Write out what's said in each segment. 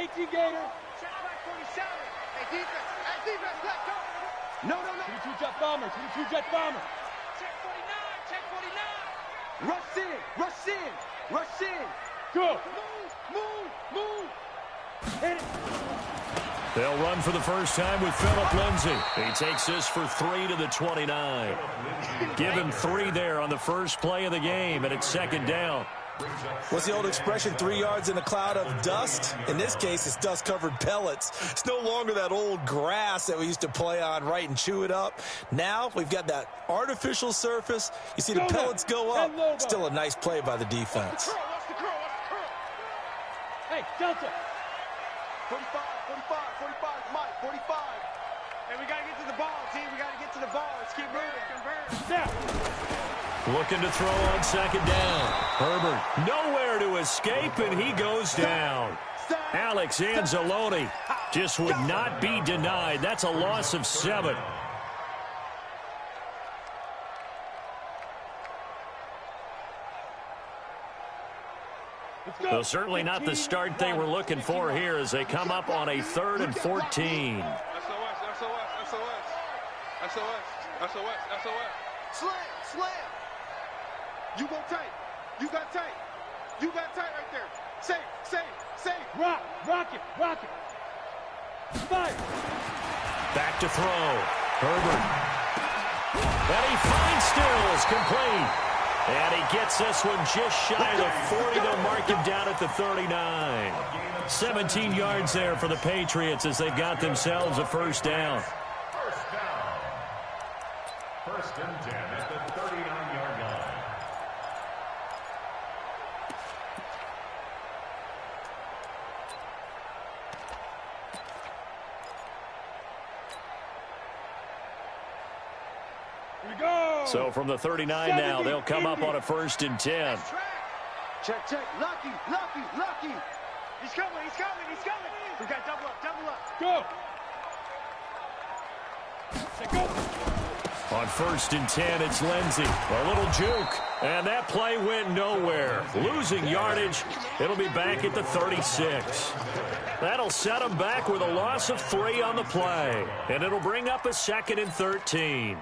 Safety Gator. Check back 47. Hey, defense. Hey, defense, let go. No. 22 Jet Bomber. 22 Jet Bomber. Check 49. Check 49. Rush in. Go. Move. Hit it. They'll run for the first time with Phillip Lindsay. He takes this for 3 to the 29. Give him 3 there on the first play of the game, and it's second down. What's the old expression, 3 yards in a cloud of dust? In this case, it's dust-covered pellets. It's no longer that old grass that we used to play on, right, and chew it up. Now we've got that artificial surface. You see the pellets go up. Still a nice play by the defense. Watch the curl. Hey, Delta. 45, Mike, 45. Hey, we got to get to the ball, team. We got to get to the ball. Let's keep moving. Convert. Now. Looking to throw on second down. Herbert nowhere to escape, and he goes down. Alex Anzalone just would not be denied. That's a loss of 7. So certainly not the start they were looking for here as they come up on a 3rd and 14. Slam. You go tight. You got tight right there. Safe. Rock it. Fire. Back to throw. Herbert. And he finds Stills complete. And he gets this one just shy of the 40. They'll mark him down at the 39. 17 yards there for the Patriots as they've got themselves a first down. First and 10 at the 39-yard line. So from the 39 now, they'll come up on a 1st and 10. Check. Lucky. He's coming. We got double up. Go. On 1st and 10, it's Lindsay. A little juke. And that play went nowhere. Losing yardage. It'll be back at the 36. That'll set them back with a loss of 3 on the play. And it'll bring up a 2nd and 13.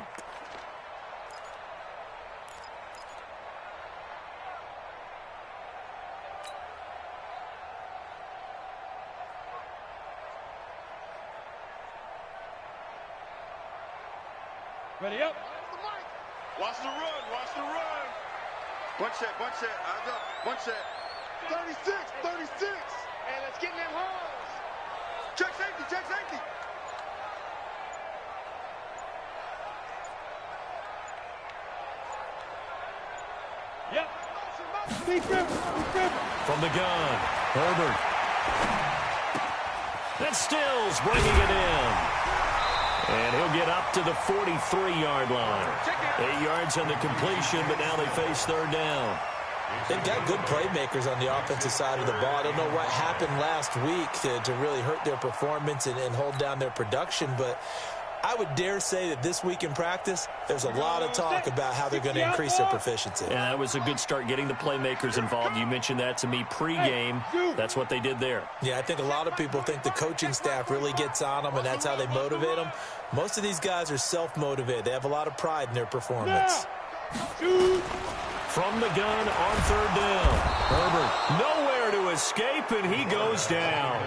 Ready up. Watch the run. One set. Eyes up. One set. 36. Hey, let's get in them holes. Check safety. Yep. Deep river. From the gun, Herbert. That's Stills bringing it in. And he'll get up to the 43-yard line. 8 yards on the completion, but now they face 3rd down. They've got good playmakers on the offensive side of the ball. I don't know what happened last week to really hurt their performance and hold down their production, but I would dare say that this week in practice, there's a lot of talk about how they're going to increase their proficiency. Yeah, that was a good start getting the playmakers involved. You mentioned that to me pregame. That's what they did there. Yeah, I think a lot of people think the coaching staff really gets on them, and that's how they motivate them. Most of these guys are self-motivated. They have a lot of pride in their performance. From the gun on 3rd down. Herbert nowhere to escape, and he goes down.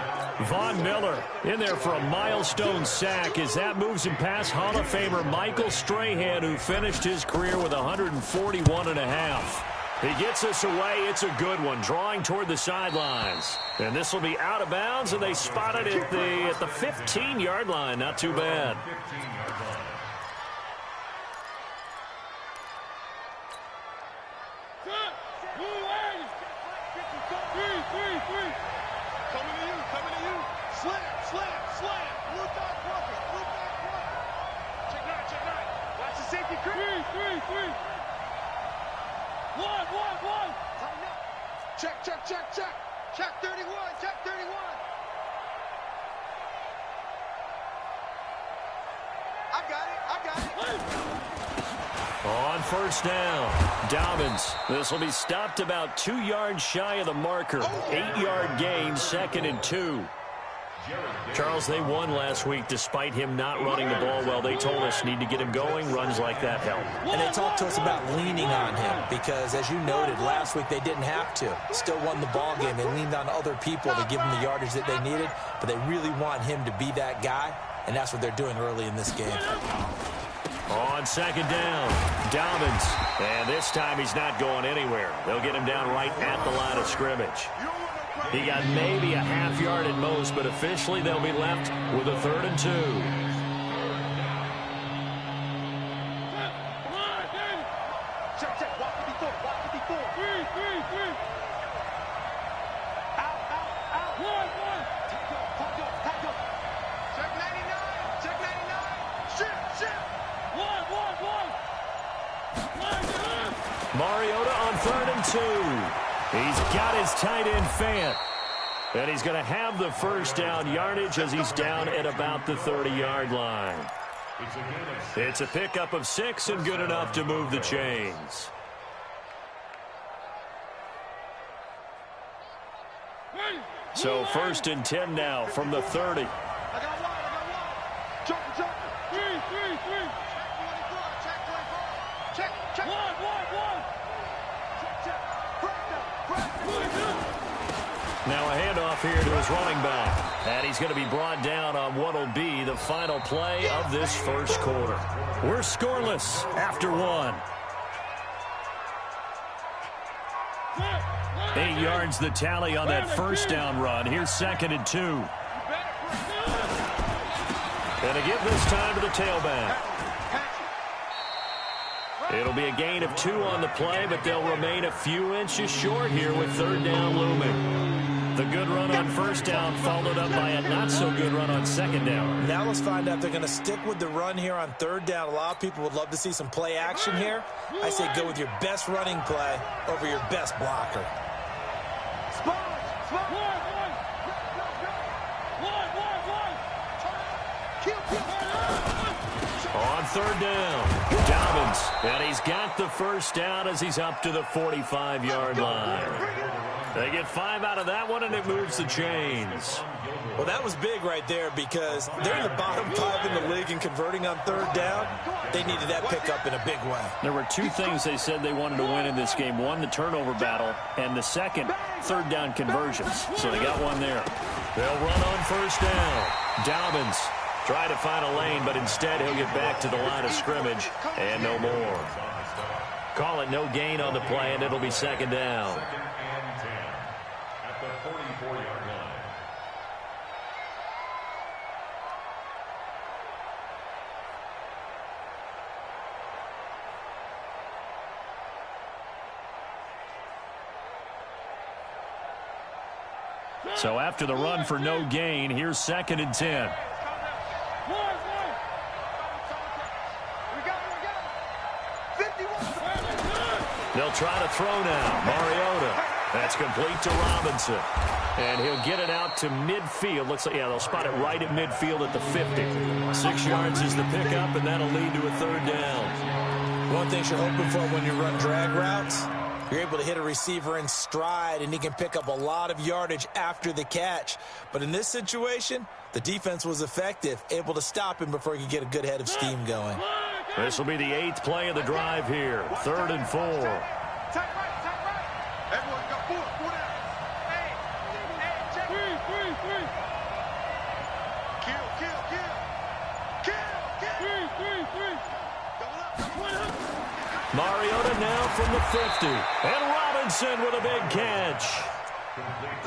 Von Miller in there for a milestone sack as that moves him past Hall of Famer Michael Strahan, who finished his career with 141.5. He gets us away. It's a good one, drawing toward the sidelines. And this will be out of bounds, and they spot it at the 15-yard line. Not too bad. Coming to you. Slam. Blue dot blocker. Check 9. Watch the safety creep. 3. 1. Tighten up. Check. Check 31. I got it. On 1st down, Dobbins. This will be stopped about 2 yards shy of the marker. 8-yard gain, 2nd and 2. Charles, they won last week despite him not running the ball well. They told us need to get him going. Runs like that help. And they talked to us about leaning on him because, as you noted, last week they didn't have to. Still won the ball game. They leaned on other people to give them the yardage that they needed, but they really want him to be that guy, and that's what they're doing early in this game. On second down, Dobbins. And this time he's not going anywhere. They'll get him down right at the line of scrimmage. He got maybe a half yard at most, but officially they'll be left with a 3rd and 2. Check, check. Walk it before. Walk it before. Three. Out. One. Tackle. Check 99. Check 99. Shift. One. Mariota on 3rd and 2. He's got his tight end Fant. And he's going to have the first down yardage as he's down at about the 30-yard line. It's a pickup of 6 and good enough to move the chains. So 1st and 10 now from the 30. I got one. Jump. Three. Check 24. Check. One. Check. Now a handoff here to his running back. And he's going to be brought down on what will be the final play of this first quarter. We're scoreless after 1. 8 yards the tally on that first down run. Here's 2nd and 2. And a give this time to the tailback. It'll be a gain of 2 on the play, but they'll remain a few inches short here with 3rd down looming. The good run on 1st down followed up by a not-so-good run on 2nd down. Now let's find out if they're going to stick with the run here on 3rd down. A lot of people would love to see some play action here. I say go with your best running play over your best blocker. On 3rd down, Dobbins, and he's got the first down as he's up to the 45-yard line. They get 5 out of that one, and it moves the chains. Well, that was big right there because they're in the bottom 5 in the league and converting on 3rd down. They needed that pickup in a big way. There were 2 things they said they wanted to win in this game. One, the turnover battle, and the second, 3rd down conversions. So they got one there. They'll run on 1st down. Dobbins try to find a lane, but instead he'll get back to the line of scrimmage and no more. Call it no gain on the play, and it'll be 2nd down. At the 44-yard line. So after the run for no gain, here's 2nd and 10. They'll try to throw now. Mariota. That's complete to Robinson. And he'll get it out to midfield. Looks like, yeah, they'll spot it right at midfield at the 50. 6 yards is the pickup, and that'll lead to a 3rd down. One thing you're hoping for when you run drag routes, you're able to hit a receiver in stride, and he can pick up a lot of yardage after the catch. But in this situation, the defense was effective, able to stop him before he could get a good head of steam going. This will be the 8th play of the drive here. 3rd and 4. Tight right. Everyone got 4 down. Hey, check. Three. Kill. Double up. Mariota now from the 50. And Robinson with a big catch.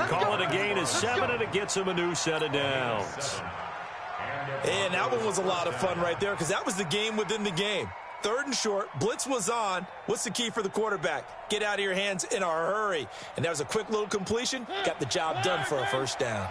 Call it a gain of 7, and it gets him a new set of downs. And that one was a lot of fun right there because that was the game within the game. 3rd and short, blitz was on. What's the key for the quarterback? Get out of your hands in a hurry. And that was a quick little completion. Got the job done for a 1st down.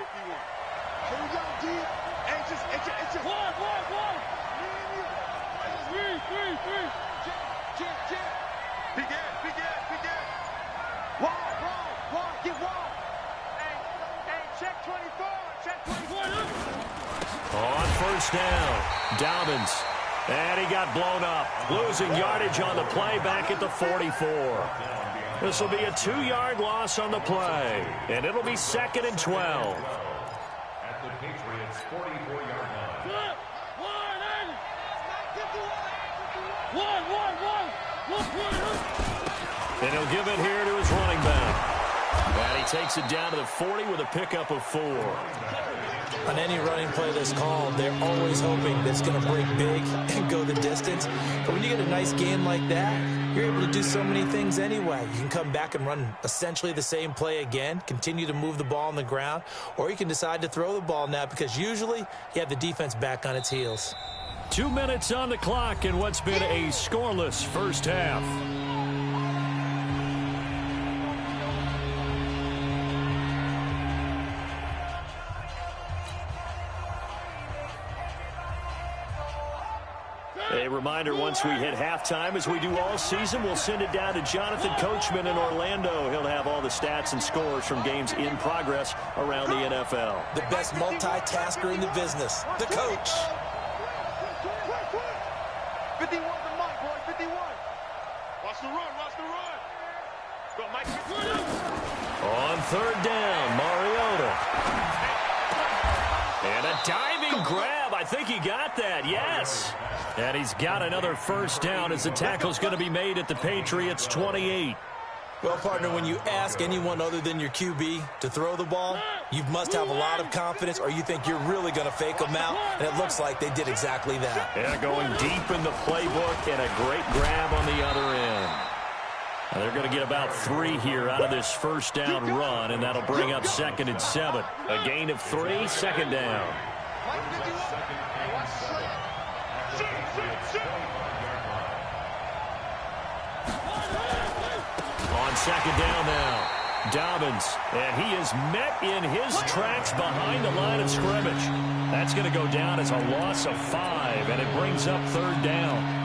Check 24. On 1st down, Dobbins. And he got blown up. Losing yardage on the play back at the 44. This will be a 2-yard loss on the play. And it'll be 2nd and 12. At the Patriots his 44-yard line. And he'll give it here to his running back. And he takes it down to the 40 with a pickup of 4. On any running play that's called, they're always hoping that it's going to break big and go the distance. But when you get a nice game like that, you're able to do so many things anyway. You can come back and run essentially the same play again, continue to move the ball on the ground, or you can decide to throw the ball now because usually you have the defense back on its heels. 2 minutes on the clock in what's been a scoreless first half. A reminder, once we hit halftime, as we do all season, we'll send it down to Jonathan Coachman in Orlando. He'll have all the stats and scores from games in progress around the NFL. The best multitasker in the business, the coach. 51 to Mike, boy, 51. Watch the run, watch the run. Go, Mike. On third down, Mariota. And a diving grab. I think he got that, yes. And he's got another first down as the tackle's going to be made at the Patriots' 28. Well, partner, when you ask anyone other than your QB to throw the ball, you must have a lot of confidence or you think you're really going to fake them out, and it looks like they did exactly that. Yeah, going deep in the playbook and a great grab on the other end. And they're going to get about 3 here out of this first down run, and that'll bring up 2nd and 7. A gain of 3, second down. On second down now, Dobbins, and he is met in his tracks behind the line of scrimmage. That's going to go down as a loss of 5, and it brings up third down.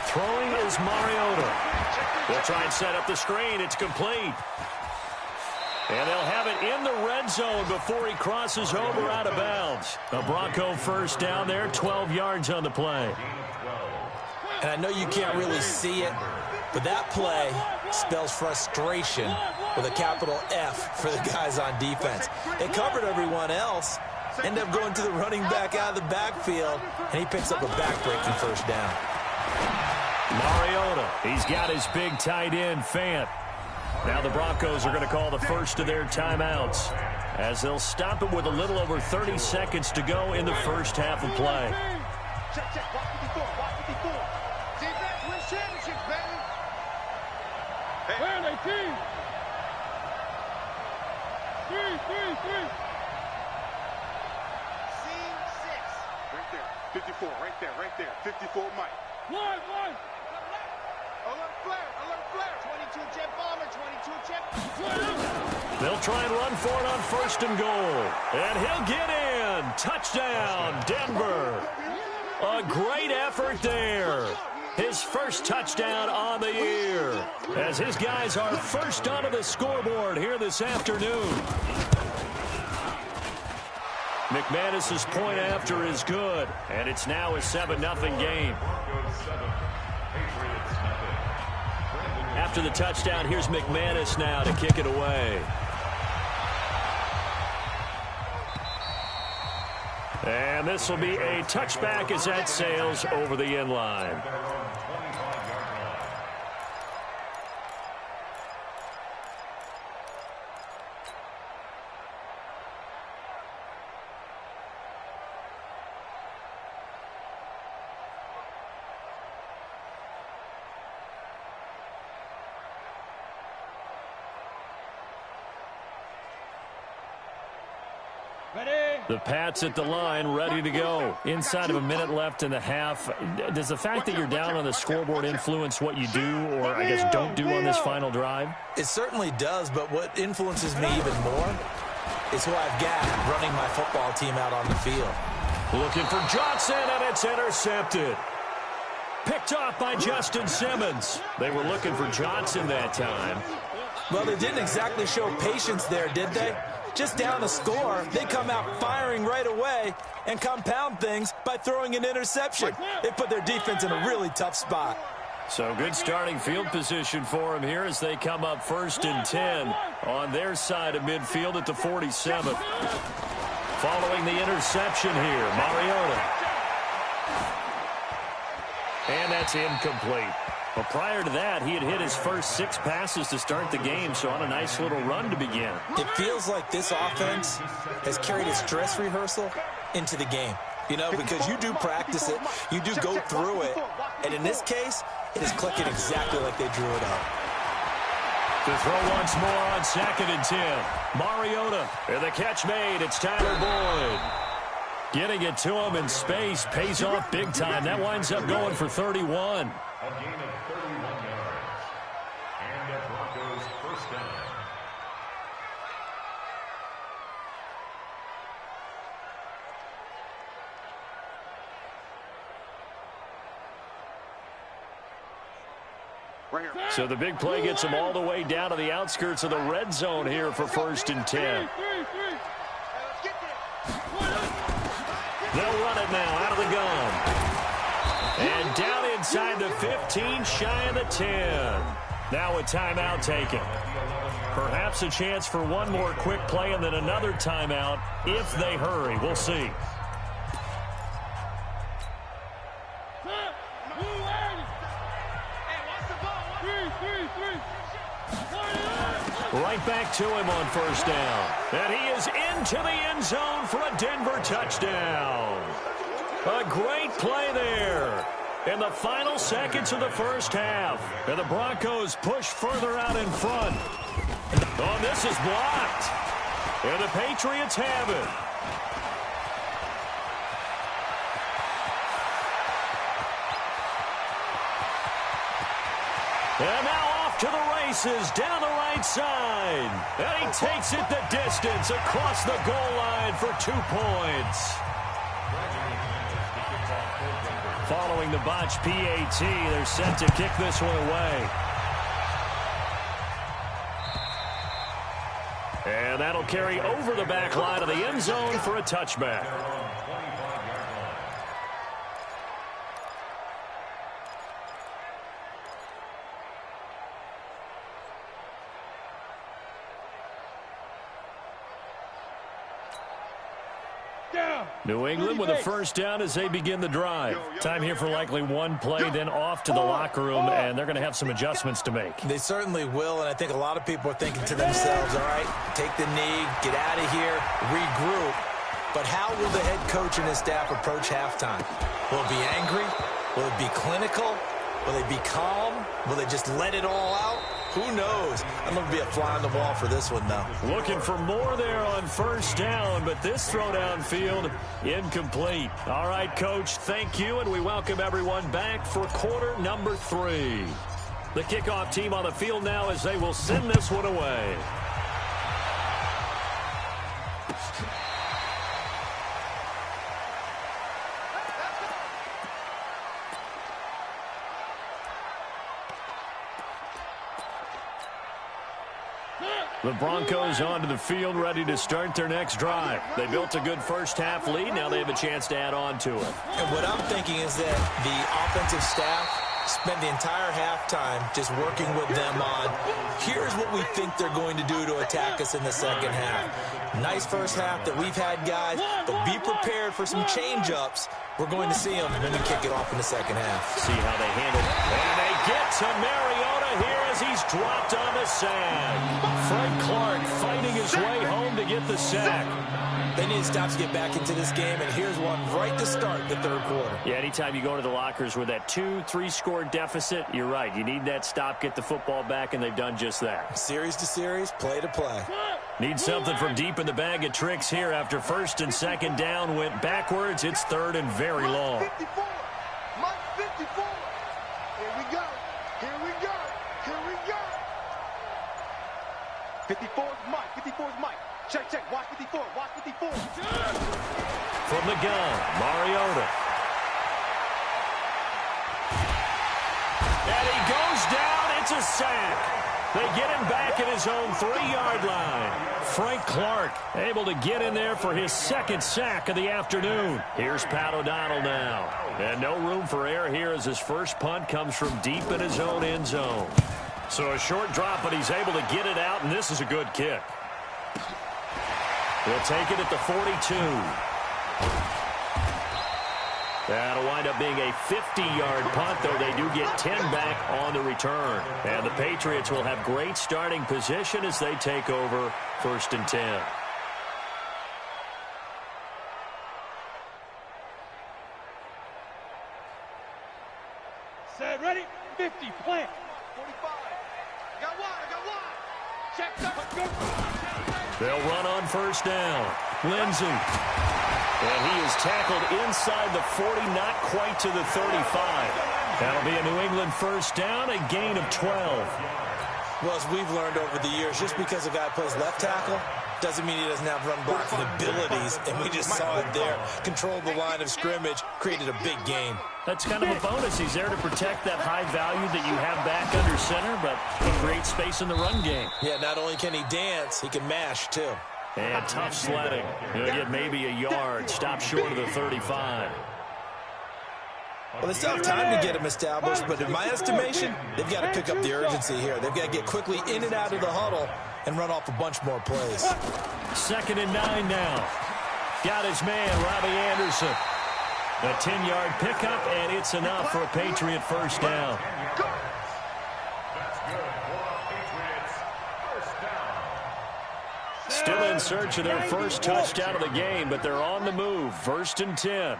Throwing is Mariota. They'll try and set up the screen. It's complete. And they'll have it in the red zone before he crosses over out of bounds. A Bronco first down there, 12 yards on the play. And I know you can't really see it, but that play spells frustration with a capital F for the guys on defense. They covered everyone else, end up going to the running back out of the backfield, and he picks up a back-breaking first down. Mariota, he's got his big tight end, Fant. Now the Broncos are going to call the first of their timeouts as they'll stop it with a little over 30 seconds to go in the first half of play. Check, check, watch 54, watch 54. Defense wins championships, baby. Hey. Where are they, team? 3. Right there, 54, right there. 54, Mike. One. Alert flare. 22 jet bomber, 22 jet. They'll try and run for it on first and goal. And he'll get in. Touchdown, Denver. A great effort there. His first touchdown on the year as his guys are first onto the scoreboard here this afternoon. McManus's point after is good, and it's now a 7-0 game. After the touchdown, here's McManus now to kick it away. And this will be a touchback as that sails over the end line. The Pats at the line, ready to go. Inside of a minute left in the half. Does the fact that you're down on the scoreboard influence what you do or, I guess, don't do on this final drive? It certainly does, but what influences me even more is who I've got running my football team out on the field. Looking for Johnson, and it's intercepted. Picked off by Justin Simmons. They were looking for Johnson that time. Well, they didn't exactly show patience there, did they? just down a score, they come out firing right away and compound things by throwing an interception. They put their defense in a really tough spot. So good starting field position for them here as they come up 1st and 10 on their side of midfield at the 47. Following the interception here, Mariota. And that's incomplete. Well, prior to that, he had hit his first 6 passes to start the game, so on a nice little run to begin. It feels like this offense has carried its dress rehearsal into the game. You know, because you do practice it, you do go through it, and in this case, it is clicking exactly like they drew it up. To throw once more on 2nd and 10. Mariota, and the catch made. It's Tyler Boyd. Getting it to him in space pays off big time. That winds up going for 31. A gain of 31 yards. And the Broncos first down. So the big play gets them all the way down to the outskirts of the red zone here for 1st and 10. They'll run it now out of the gun. And down inside the 15, shy of the 10. Now a timeout taken. Perhaps a chance for one more quick play and then another timeout if they hurry. We'll see. Right back to him on 1st down. And he is into the end zone for a Denver touchdown. A great play there in the final seconds of the first half. And the Broncos push further out in front. Oh, this is blocked. And the Patriots have it. And now off to the races down the right side. And he takes it the distance across the goal line for 2 points. Following the botched PAT, they're set to kick this one away. And that'll carry over the back line of the end zone for a touchback. New England with a first down as they begin the drive. Time here for likely one play, then off to the locker room, and they're going to have some adjustments to make. They certainly will, and I think a lot of people are thinking to themselves, all right, take the knee, get out of here, regroup. But how will the head coach and his staff approach halftime? Will it be angry? Will it be clinical? Will they be calm? Will they just let it all out? Who knows? I'm going to be a fly on the wall for this one, though. Looking for more there on first down, but this throw downfield incomplete. All right, Coach, thank you, and we welcome everyone back for quarter number 3. The kickoff team on the field now as they will send this one away. The Broncos onto the field, ready to start their next drive. They built a good first-half lead. Now they have a chance to add on to it. And what I'm thinking is that the offensive staff spent the entire halftime just working with them on, here's what we think they're going to do to attack us in the second half. Nice first half that we've had, guys, but be prepared for some change-ups. We're going to see them when we kick it off in the second half. See how they handle it. And they get to Mariota here as he's dropped on the sack. Fred Clark fighting his way home to get the sack. They need to stop to get back into this game, and here's one right to start the third quarter. Yeah, anytime you go to the lockers with that 2-3 score deficit, you're right. You need that stop, get the football back, and they've done just that. Series to series, play to play. Need something from deep in the bag of tricks here after first and second down went backwards. It's third and very long. 54. Mike 54. Here we go. Here we go. Here we go. 54 is Mike. 54 is Mike. Check, check. Watch 54. Watch 54. From the gun, Mariota. And he goes down. It's a sack. They get him back at his own 3-yard line. Frank Clark able to get in there for his second sack of the afternoon. Here's Pat O'Donnell now. And no room for error here as his first punt comes from deep in his own end zone. So a short drop, but he's able to get it out, and this is a good kick. He'll take it at the 42. That'll wind up being a 50-yard punt, though they do get 10 back on the return. And the Patriots will have great starting position as they take over 1st and 10. Set, ready, 50, plant. 45. I got one. Check, go. They'll run on 1st down. Lindsey. And he is tackled inside the 40, not quite to the 35. That'll be a New England 1st down, a gain of 12. Well, as we've learned over the years, just because a guy plays left tackle doesn't mean he doesn't have run blocking abilities, and we just saw it there. Controlled the line of scrimmage, created a big gain. That's kind of a bonus. He's there to protect that high value that you have back under center, but he creates space in the run game. Yeah, not only can he dance, he can mash, too. And tough sledding. He'll get maybe a yard. Stop short of the 35. Well, they still have time to get him established, but in my estimation, they've got to pick up the urgency here. They've got to get quickly in and out of the huddle and run off a bunch more plays. 2nd and 9 now. Got his man, Robbie Anderson. A 10-yard pickup, and it's enough for a Patriot 1st down. Still in search of their first touchdown of the game, but they're on the move. 1st and 10.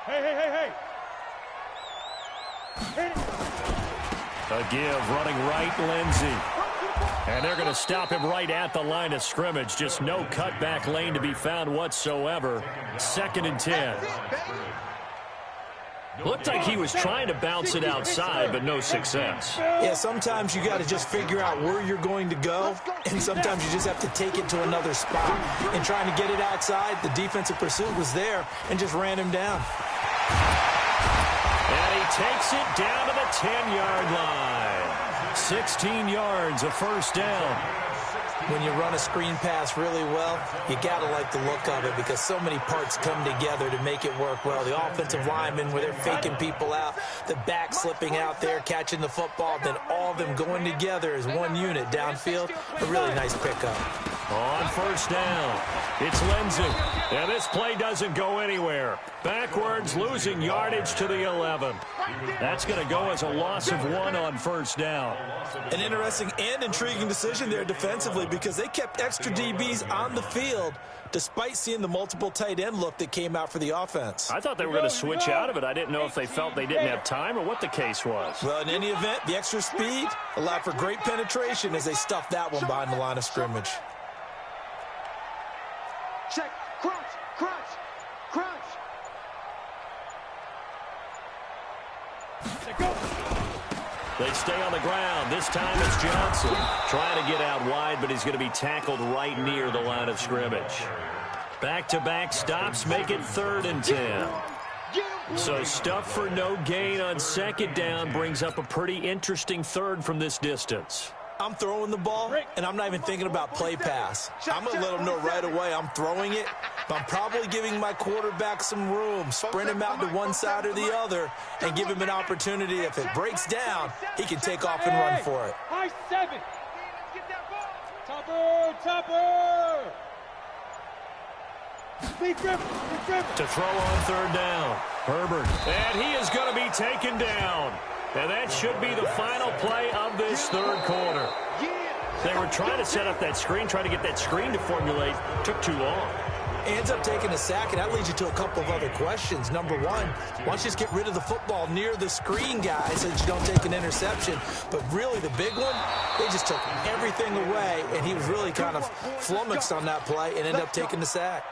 Hey. A give, running right, Lindsey. And they're going to stop him right at the line of scrimmage. Just no cutback lane to be found whatsoever. 2nd and 10. Looked like he was trying to bounce it outside, but no success. Yeah, sometimes you got to just figure out where you're going to go, and sometimes you just have to take it to another spot. And trying to get it outside, the defensive pursuit was there and just ran him down. And he takes it down to the 10-yard line. 16 yards, a 1st down. When you run a screen pass really well, you got to like the look of it because so many parts come together to make it work well. The offensive linemen, where they're faking people out, the back slipping out there, catching the football, then all of them going together as one unit downfield. A really nice pickup. On 1st down, it's Lindsey. And this play doesn't go anywhere. Backwards, losing yardage to the 11. That's going to go as a loss of 1 on 1st down. An interesting and intriguing decision there defensively because they kept extra DBs on the field despite seeing the multiple tight end look that came out for the offense. I thought they were going to switch out of it. I didn't know if they felt they didn't have time or what the case was. Well, in any event, the extra speed allowed for great penetration as they stuffed that one behind the line of scrimmage. Check, crunch. They stay on the ground. This time it's Johnson trying to get out wide, but he's going to be tackled right near the line of scrimmage. Back-to-back stops make it 3rd and 10. So stuff for no gain on 2nd down brings up a pretty interesting 3rd from this distance. I'm throwing the ball, and I'm not even thinking about play pass. I'm going to let them know right away I'm throwing it, but I'm probably giving my quarterback some room, sprint him out to one side or the other, and give him an opportunity. If it breaks down, he can take off and run for it. High 7. Topper. Big grip. To throw on 3rd down, Herbert. And he is going to be taken down. And that should be the final play of this 3rd quarter. They were trying to set up that screen, trying to get that screen to formulate. Took too long. Ends up taking a sack, and that leads you to a couple of other questions. Number one, why don't you just get rid of the football near the screen guy so that you don't take an interception? But really the big one, they just took everything away, and he was really kind of flummoxed on that play and ended up taking the sack.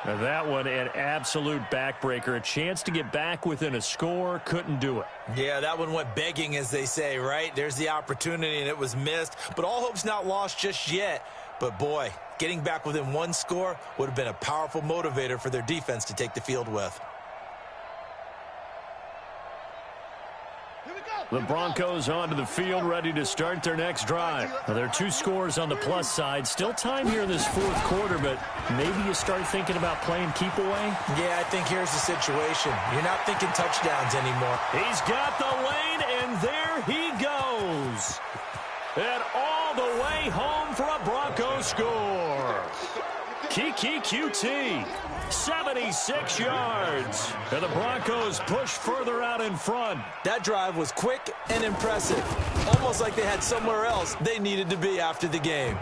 Now that one, an absolute backbreaker. A chance to get back within a score, couldn't do it. Yeah, that one went begging, as they say, right? There's the opportunity, and it was missed. But all hope's not lost just yet. But, boy, getting back within one score would have been a powerful motivator for their defense to take the field with. The Broncos onto the field, ready to start their next drive. Now, there are 2 scores on the plus side. Still time here in this 4th quarter, but maybe you start thinking about playing keep away? Yeah, I think here's the situation. You're not thinking touchdowns anymore. He's got the lane, and there he goes. And all the way home for a Bronco score. Kiki QT, 76 yards. And the Broncos push further out in front. That drive was quick and impressive. Almost like they had somewhere else they needed to be after the game.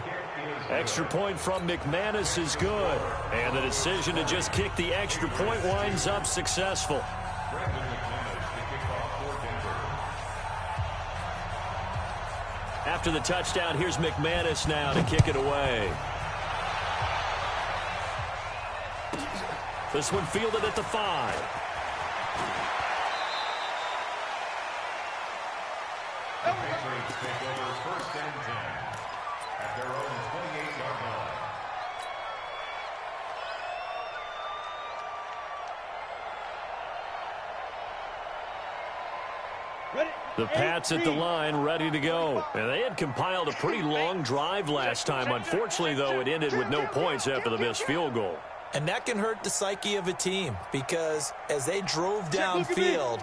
Extra point from McManus is good. And the decision to just kick the extra point winds up successful. After the touchdown, here's McManus now to kick it away. This one fielded at the 5. The Patriots take over 1st and 10 at their own 28-yard line. The Pats at the line, ready to go. And they had compiled a pretty long drive last time. Unfortunately, though, it ended with no points after the missed field goal. And that can hurt the psyche of a team because as they drove downfield,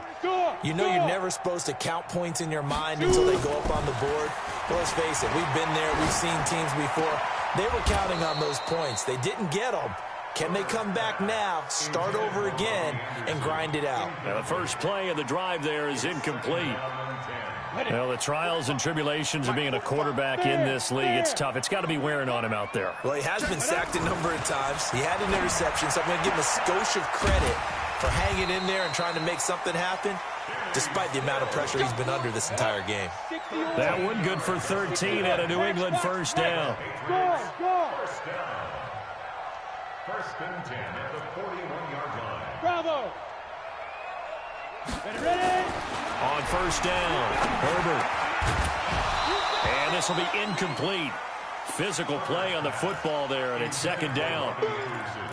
you know you're never supposed to count points in your mind until they go up on the board. Well, let's face it, we've been there. We've seen teams before. They were counting on those points. They didn't get them. Can they come back now, start over again, and grind it out? Now, the first play of the drive there is incomplete. Well, the trials and tribulations of being a quarterback in this league, it's tough. It's got to be wearing on him out there. Well, he has been sacked a number of times. He had an interception, so I'm going to give him a skosh of credit for hanging in there and trying to make something happen, despite the amount of pressure he's been under this entire game. That one good for 13 at a New England first down. First down. 1st and 10 at the 41-yard line. Bravo. Ready? On first down, Herbert. And this will be incomplete. Physical play on the football there, and it's 2nd down.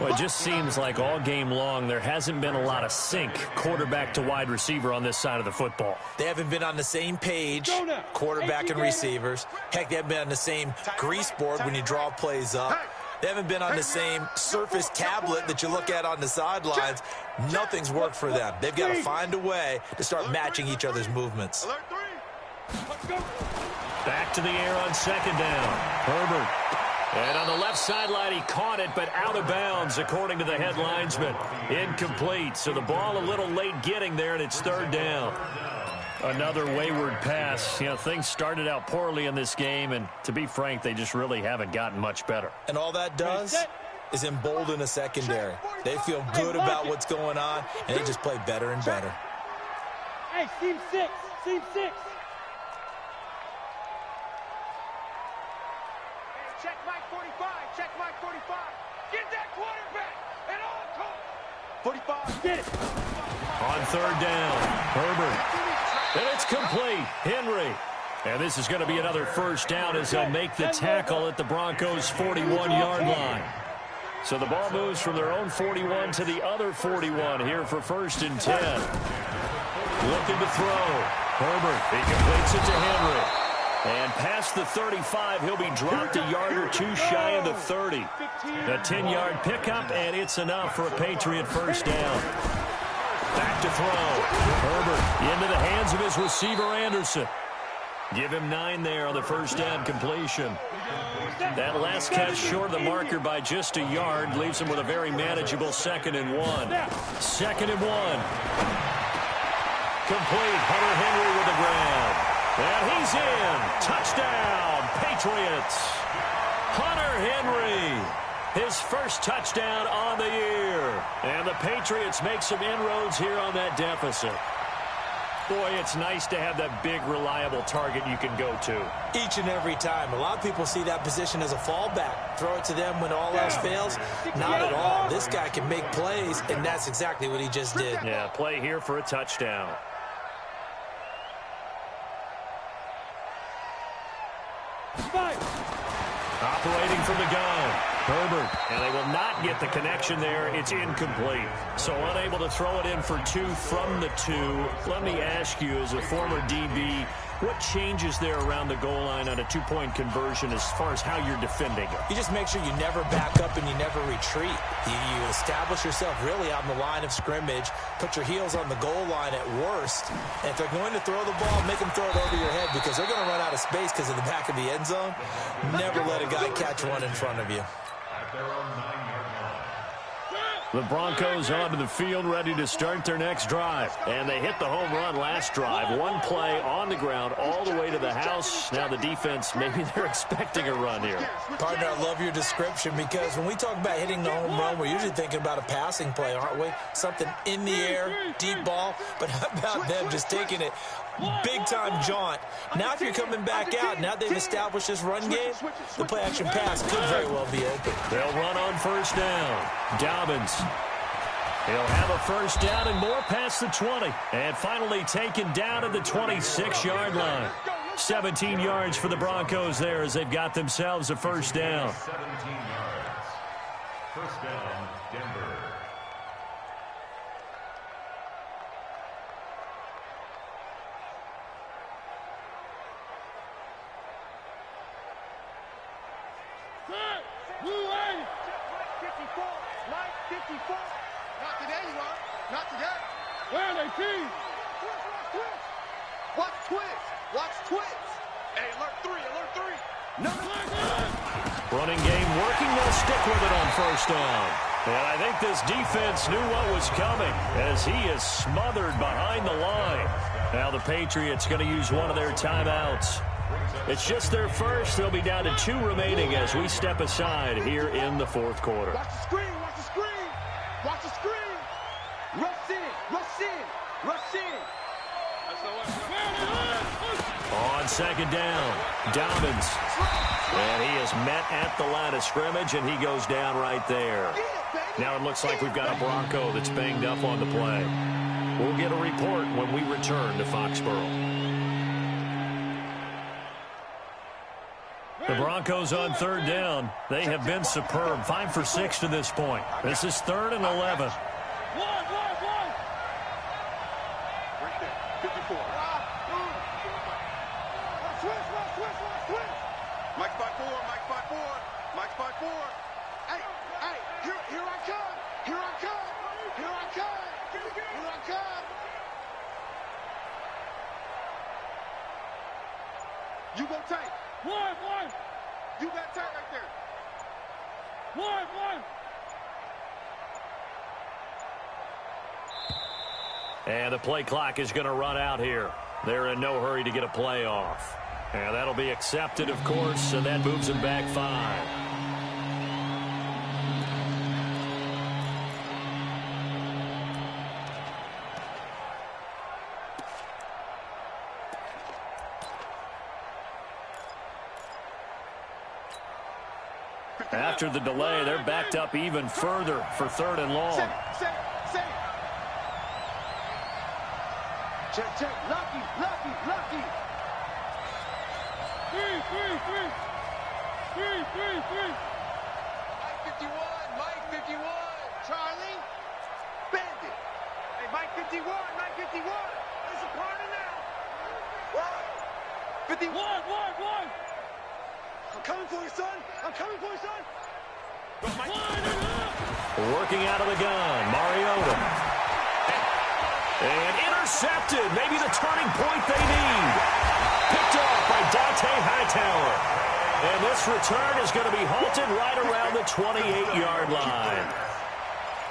Well, it just seems like all game long there hasn't been a lot of sync quarterback to wide receiver on this side of the football. They haven't been on the same page, quarterback and receivers. Heck, they haven't been on the same grease board when you draw plays up. They haven't been on the same surface tablet that you look at on the sidelines. Nothing's worked for them. They've got to find a way to start matching each other's movements. Back to the air on 2nd down. Herbert. And on the left sideline, he caught it, but out of bounds, according to the head linesman. Incomplete. So the ball a little late getting there, and it's 3rd down. Another wayward pass. You know, things started out poorly in this game, and to be frank, they just really haven't gotten much better. And all that does is embolden a secondary. They feel good about what's going on, and they just play better and better. Hey, team 6. Team 6. Check Mike 45. Check Mike 45. Get that quarterback at all costs. 45. Get it. On 3rd down, Herbert. And it's complete. Henry. And this is going to be another first down as they'll make the tackle at the Broncos' 41-yard line. So the ball moves from their own 41 to the other 41 here for 1st and 10. Looking to throw. Herbert. He completes it to Henry. And past the 35, he'll be dropped a yard or 2 shy of the 30. A 10-yard pickup, and it's enough for a Patriot first down. Back to throw. Herbert into the hands of his receiver, Anderson. Give him 9 there on the first down completion. That last catch short of the marker by just a yard leaves him with a very manageable 2nd and 1. 2nd and 1. Complete. Hunter Henry with the grab. And he's in. Touchdown, Patriots. Hunter Henry. His first touchdown on the year. And the Patriots make some inroads here on that deficit. Boy, it's nice to have that big, reliable target you can go to. Each and every time. A lot of people see that position as a fallback. Throw it to them when all else fails. Not at all. This guy can make plays, and that's exactly what he just did. Yeah, play here for a touchdown. Operating from the gun, Herbert. And they will not get the connection there. It's incomplete. So unable to throw it in for 2 from the 2. Let me ask you, as a former DB, what changes there around the goal line on a 2-point conversion as far as how you're defending it? You just make sure you never back up and you never retreat. You establish yourself really on the line of scrimmage, put your heels on the goal line at worst, and if they're going to throw the ball, make them throw it over your head because they're going to run out of space because of the back of the end zone. Never let a guy catch one in front of you. At their own 9-yard line. The Broncos onto the field, ready to start their next drive. And they hit the home run last drive. One play on the ground all the way to the house. Now the defense, maybe they're expecting a run here. Partner, I love your description because when we talk about hitting the home run, we're usually thinking about a passing play, aren't we? Something in the air, deep ball. But how about them just taking it big-time jaunt? Now if you're coming back out, now they've established this run game, the play-action pass could very well be open. They'll run on first down. Dobbins. He'll have a first down and more past the 20. And finally taken down at the 26-yard line. 17 yards for the Broncos there as they've got themselves a first down. 17 yards. First down, Denver. Not today, you are. Not today. Where are they, team? Watch twist. Watch twist. Hey, alert 3, alert 3. Running game working. They'll stick with it on first down. And I think this defense knew what was coming as he is smothered behind the line. Now the Patriots going to use one of their timeouts. It's just their first. They'll be down to 2 remaining as we step aside here in the fourth quarter. Watch the screen. Watch the screen. Watch the screen. Rush in. Rush in. Rush in. On second down, Dobbins. And he is met at the line of scrimmage, and he goes down right there. Now it looks like we've got a Bronco that's banged up on the play. We'll get a report when we return to Foxborough. The Broncos on third down. They have been superb. 5 for 6 to this point. This is 3rd and 11. Right there. 54. Mike's by 4. Mike's by 4. Mike's by 4. Hey, here I come. Here I come. Here I come. Here I come. You go tight. One. You got tight right there. One. And the play clock is going to run out here. They're in no hurry to get a play off. And that'll be accepted, of course, and that moves them back 5. After the delay, they're backed up even further for 3rd and long. Say. Check. Lucky. Three. Mike 51. Charlie. Bandit. Hey, Mike 51. It's a party now. What? 51. I'm coming for you, son. Working out of the gun, Mariota. And intercepted. Maybe the turning point they need. Picked off by Dante Hightower. And this return is going to be halted right around the 28-yard line.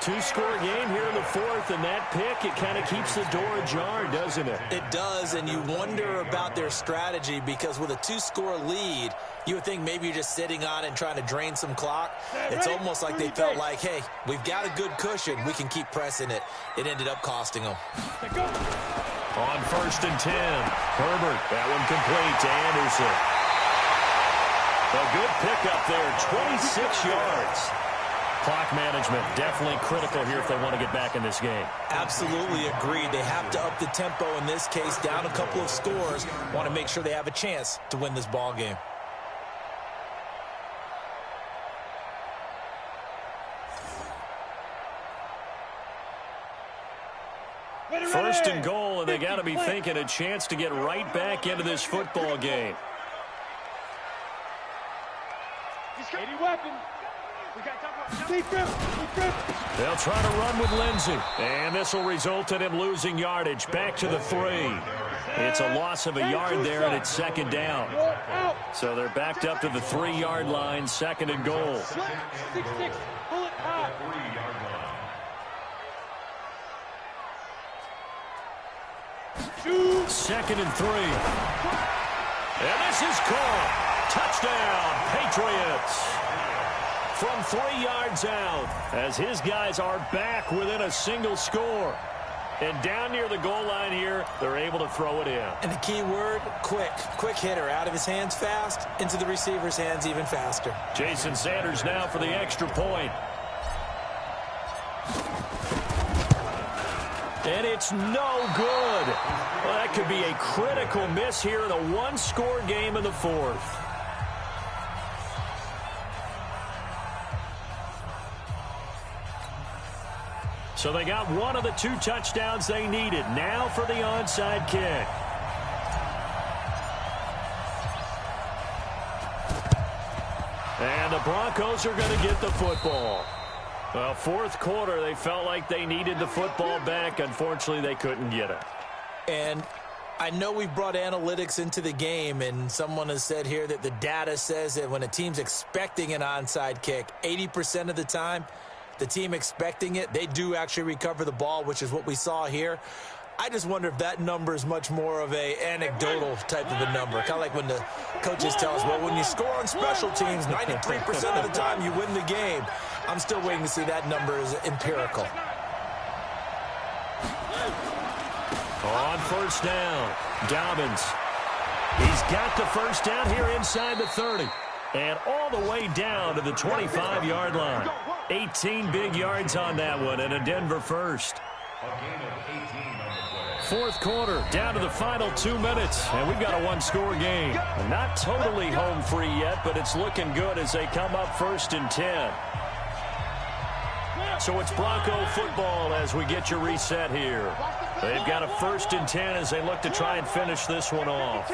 2-score game here in the 4th, and that pick, it kind of keeps the door ajar, doesn't it? It does, and you wonder about their strategy because with a 2-score lead, you would think maybe you're just sitting on it and trying to drain some clock. It's almost like they felt like, hey, we've got a good cushion. We can keep pressing it. It ended up costing them. On 1st and 10, Herbert. That one complete to Anderson. A good pickup there, 26 yards. Clock management definitely critical here if they want to get back in this game. Absolutely agreed. They have to up the tempo in this case, down a couple of scores. Want to make sure they have a chance to win this ball game. first and goal, and they got to be thinking a chance to get right back into this football game. Any weapon. They'll try to run with Lindsey, and this will result in him losing yardage back to the 3. It's a loss of a yard there, and it's second down. So they're backed up to the 3-yard line, second and goal. 6-6, pull it high. 3-yard line. Second and 3. And this is caught. Touchdown, Patriots. From 3 yards out, as his guys are back within a single score. And down near the goal line here, they're able to throw it in. And the key word, quick. Quick hitter. Out of his hands fast, into the receiver's hands even faster. Jason Sanders now for the extra point. And it's no good. Well, that could be a critical miss here in a one-score game in the 4th. So they got one of the 2 touchdowns they needed. Now for the onside kick. And the Broncos are going to get the football. Well, 4th quarter, they felt like they needed the football back. Unfortunately, they couldn't get it. And I know we've brought analytics into the game, and someone has said here that the data says that when a team's expecting an onside kick, 80% of the time, the team expecting it, they do actually recover the ball, which is what we saw here. I just wonder if that number is much more of a anecdotal type of a number. Kind of like when the coaches tell us, well, when you score on special teams, 93% of the time you win the game. I'm still waiting to see that number is empirical. On first down, Dobbins. He's got the first down here inside the 30. And all the way down to the 25-yard line. 18 big yards on that one, and a Denver first. A gain of 18 on the play. 4th quarter, down to the final 2 minutes, and we've got a one-score game. Not totally home free yet, but it's looking good as they come up 1st and 10. So it's Bronco football as we get your reset here. They've got a 1st and 10 as they look to try and finish this one off.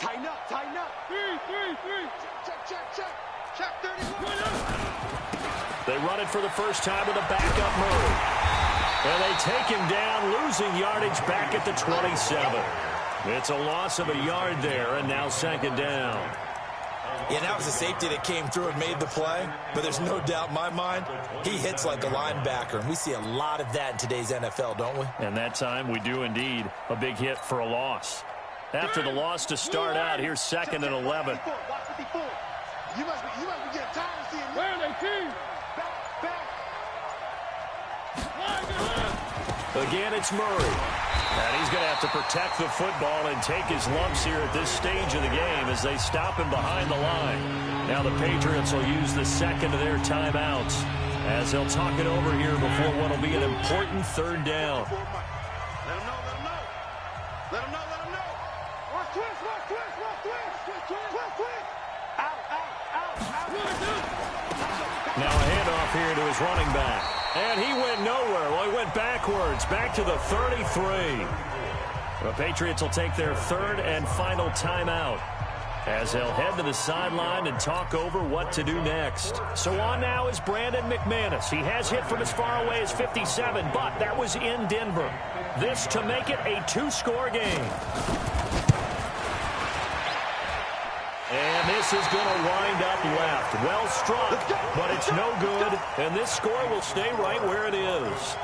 Tighten up, tighten up. 3. Check, 31. They run it for the first time with a backup Murray. And they take him down, losing yardage back at the 27. It's a loss of a yard there, and now second down. Yeah, that was a safety that came through and made the play, but there's no doubt in my mind, he hits like a linebacker, and we see a lot of that in today's NFL, don't we? And that time we do indeed a big hit for a loss. After the loss to start out, here's 2nd and 11. You must be getting tired of seeing Where are they, team? back. Again, it's Murray. And he's going to have to protect the football and take his lumps here at this stage of the game as they stop him behind the line. Now the Patriots will use the second of their timeouts as they'll talk it over here before what will be an important 3rd down. Let him know. Watch twist. Out. Now a handoff here to his running back. And he went nowhere. Well, he went backwards, back to the 33. The Patriots will take their 3rd and final timeout as they'll head to the sideline and talk over what to do next. So on now is Brandon McManus. He has hit from as far away as 57, but that was in Denver. This to make it a 2-score game. And this is going to wind up left. Well struck, but it's no good. And this score will stay right where it is.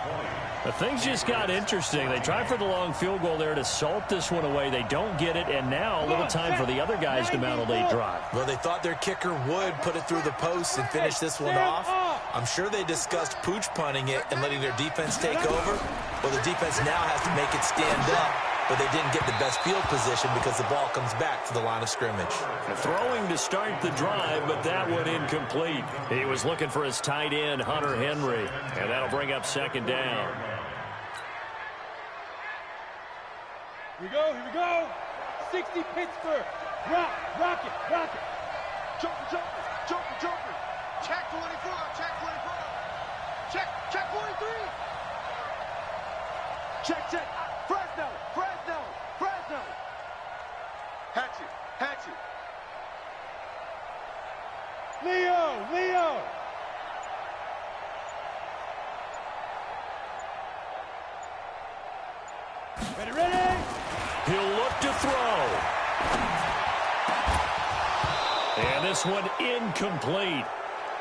But things just got interesting. They tried for the long field goal there to salt this one away. They don't get it, and now a little time for the other guys to mount a late drive. Well, they thought their kicker would put it through the post and finish this one off. I'm sure they discussed pooch punting it and letting their defense take over. Well, the defense now has to make it stand up, but they didn't get the best field position because the ball comes back to the line of scrimmage. Throwing to start the drive, but that one incomplete. He was looking for his tight end, Hunter Henry, and that'll bring up 2nd down. Here we go. 60 Pittsburgh. Rock it. Jumper. Check 24. Check 43. Check. Fresno. Hatchet. Leo. Ready. He'll look to throw. And this one incomplete.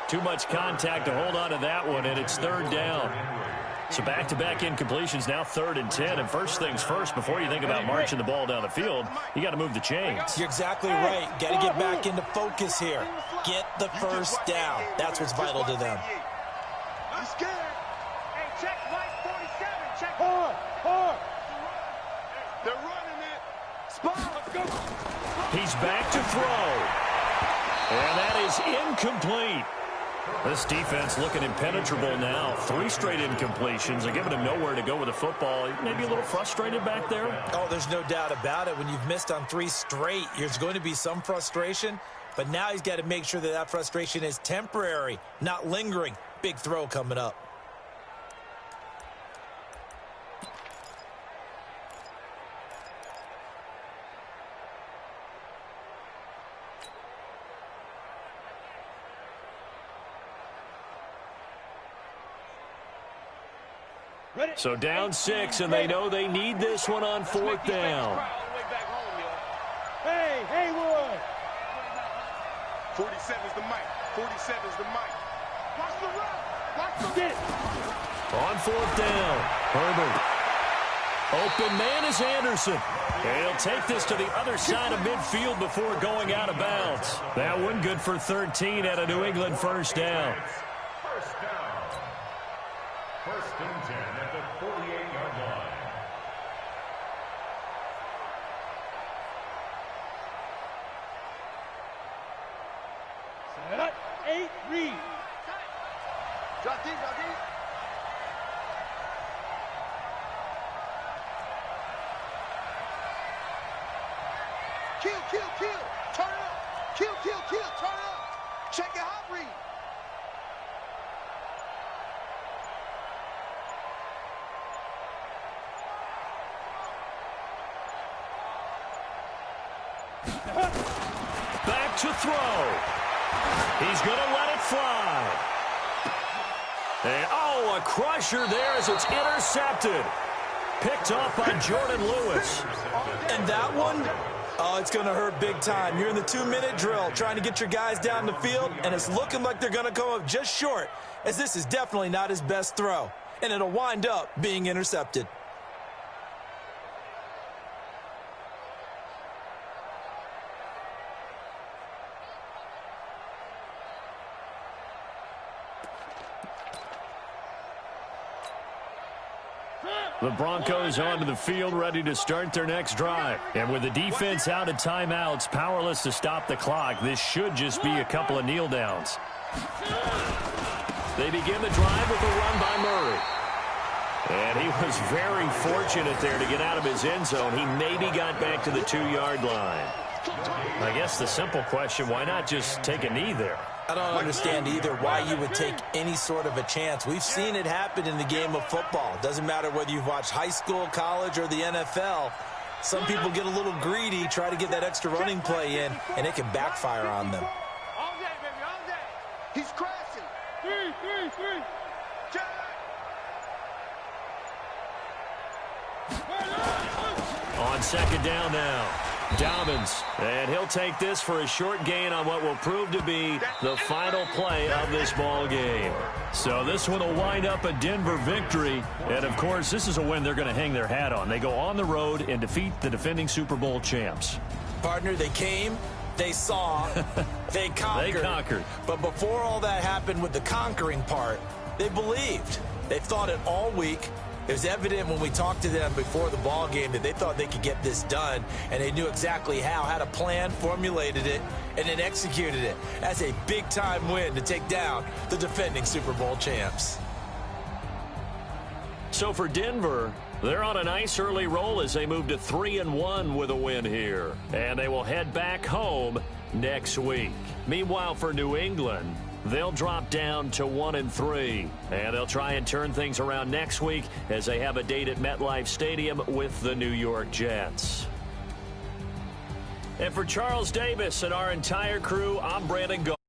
Too much contact to hold on to that one, and it's third down. So back-to-back incompletions, now 3rd and 10. And first things first, before you think about marching the ball down the field, you got to move the chains. You're exactly right. Got to get back into focus here. Get the first down. That's what's vital to them. I'm scared. Hey, check Mike 47. Check hard. They're running it. Spot. Let's go. He's back to throw. And that is incomplete. This defense looking impenetrable now. 3 straight incompletions. They're giving him nowhere to go with the football. Maybe a little frustrated back there. Oh, there's no doubt about it. When you've missed on 3 straight, there's going to be some frustration. But now he's got to make sure that frustration is temporary, not lingering. Big throw coming up. So down 6, and they know they need this one on 4th down. Hey, Haywood. 47's the mic. Watch the run. Get it. On 4th down, Herbert. Open man is Anderson. And he'll take this to the other side of midfield before going out of bounds. That one good for 13 at a New England first down. First down. 1st and 10 at the 48-yard line. Set. 8, read. Drop deep. Kill. Turn up. Kill. Turn up. Check your hot read. Back to throw. He's going to let it fly. And, a crusher there as it's intercepted. Picked off by Jordan Lewis. And that one, it's going to hurt big time. You're in the 2-minute drill trying to get your guys down the field, and it's looking like they're going to come up just short, as this is definitely not his best throw. And it'll wind up being intercepted. The Broncos onto the field, ready to start their next drive. And with the defense out of timeouts, powerless to stop the clock, this should just be a couple of kneel downs. They begin the drive with a run by Murray. And he was very fortunate there to get out of his end zone. He maybe got back to the 2-yard line. I guess the simple question, why not just take a knee there? I don't understand either why you would take any sort of a chance. We've seen it happen in the game of football. Doesn't matter whether you've watched high school, college, or the NFL. Some people get a little greedy, try to get that extra running play in, and it can backfire on them. All day, baby, all day. He's crashing. 3. Check. On 2nd down now, Dobbins, and he'll take this for a short gain on what will prove to be the final play of this ball game. So this one will wind up a Denver victory, and of course this is a win they're going to hang their hat on. They go on the road and defeat the defending Super Bowl champs. Partner, they came, they saw, they conquered. They conquered. But before all that happened with the conquering part, they believed. They thought it all week. It was evident when we talked to them before the ball game that they thought they could get this done, and they knew exactly how, had a plan, formulated it, and then executed it. That's a big-time win to take down the defending Super Bowl champs. So for Denver, they're on a nice early roll as they move to 3-1 with a win here. And they will head back home next week. Meanwhile, for New England, they'll drop down to 1-3, and they'll try and turn things around next week as they have a date at MetLife Stadium with the New York Jets. And for Charles Davis and our entire crew, I'm Brandon Gault.